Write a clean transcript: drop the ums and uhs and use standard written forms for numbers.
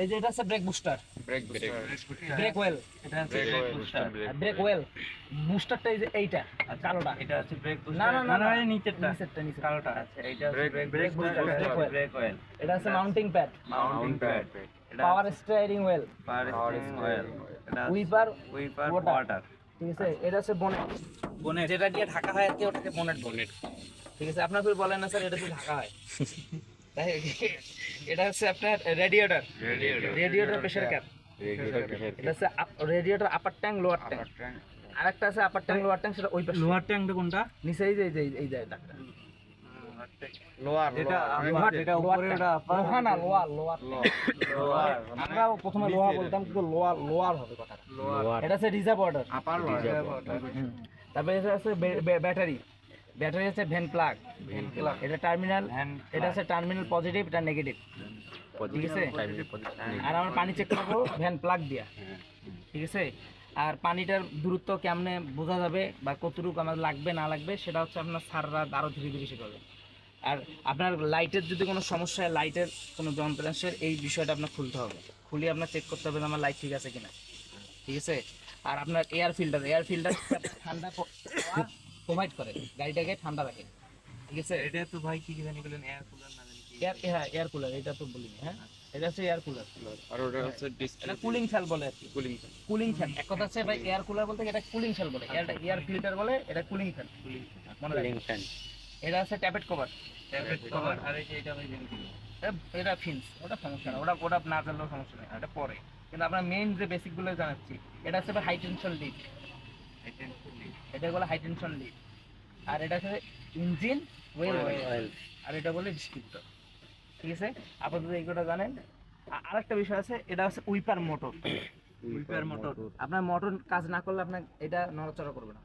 এই যে এটা হচ্ছে ব্রেক বুস্টার, ব্রেক ওয়েল, এটা হচ্ছে ব্রেক বুস্টার, ব্রেক ওয়েল বুস্টারটা এই যে এইটা কালোটা, এটা হচ্ছে ব্রেক না বুস্টার। না না না নিচেরটা নিচে কালোটা। আচ্ছা, এটা হচ্ছে ব্রেক বুস্টার, ব্রেক অয়েল। এটা হচ্ছে মাউন্টিং প্যাড, মাউন্টিং প্যাড। এটা power steering oil, power steering oil. এটা উইপার ওয়াটার। ঠিক আছে। এটা হচ্ছে বনেট, যেটা দিয়ে ঢাকা হয় আর কি, ওটাকে বনেট বলে। ঠিক আছে, আপনার ফির বলেন না স্যার এটা দিয়ে ঢাকা হয়। তাই এটা হচ্ছে আপনার রেডিয়েটর প্রেসার ক্যাপ, এটা হচ্ছে রেডিয়েটর আপার ট্যাঙ্ক লোয়ার ট্যাঙ্ক, আরেকটা আছে আপার ট্যাঙ্ক লোয়ার ট্যাঙ্ক, সেটা ওই পাশে লোয়ার ট্যাঙ্কটা কোনটা? নিচে এই যে এই যে ডাকটা যেটা যেটা উপরে ওটা আপার, লোহা না লোয়ার। আমরা প্রথমে লোহা বলতাম কিন্তু লোয়ার হবে কথাটা। এটা হচ্ছে রিজার্ভ অর্ডার আপার তারপরে এটা আছে ব্যাটারি হচ্ছে ভ্যান প্লাগ, এটা টার্মিনাল, এটা হচ্ছে টার্মিনাল পজিটিভ, এটা নেগেটিভ, ঠিক আছে। আর আমরা পানি চেক করবো ভ্যান প্লাগ দিয়া, ঠিক আছে। আর পানিটার দূরত্ব কেমনে বোঝা যাবে বা কতটুকু আমার লাগবে না লাগবে সেটা হচ্ছে আপনার সাররা আরও ধীরে ধীরে শিখাবে। আর আপনার লাইটের যদি কোনো সমস্যা হয়, লাইটের কোনো যন্ত্রাংশের এই বিষয়টা আপনার খুলতে হবে, খুলিয়ে আপনার চেক করতে হবে যে আমার লাইট ঠিক আছে কিনা, ঠিক আছে। আর আপনার এয়ার ফিল্টার ঠান্ডা প্রোভাইড করে, গাড়িটাকে ঠান্ডা রাখে, ঠিক আছে। এটা তো ভাই কি জানি বলেন, এয়ার কুলার না জানি কি? এয়ার কুলার, এটা তো বলিনি, হ্যাঁ এটা হচ্ছে এয়ার কুলার। আর ওটা হচ্ছে এটা কুলিং ফ্যান বলে আর কি, ফ্যান। Cooling fan. এক কথা হচ্ছে ভাই এয়ার কুলার বলতে এটা কুলিং ফ্যান বলে, এয়ার ফিল্টার বলে, এটা কুলিং ফ্যান, মনে রাখবেন। এটা হচ্ছে ট্যাপেট কভার, কভার। আর এই যে এটা ভাই জানি কি? এটা ফিন্স, ওটা সমস্যা না, ওটা না জানলেও সমস্যা নেই, এটা পরে। কিন্তু আমরা মেইন যে বেসিক গুলো জানাচ্ছি, এটা হচ্ছে হাই টেনশন লিড, এটা বলে হাই টেনশন লিড। আর এটা হচ্ছে ইঞ্জিন ওয়েল, আর এটা বলে ডিস্ট্রিবিউটর, ঠিক আছে। আপাতত এইগুলো জানেন। আরেকটা বিষয় আছে, এটা হচ্ছে উইপার মোটর। Wiper motor. আপনার মোটর কাজ না করলে আপনার এটা নড়াচড়া করবে না।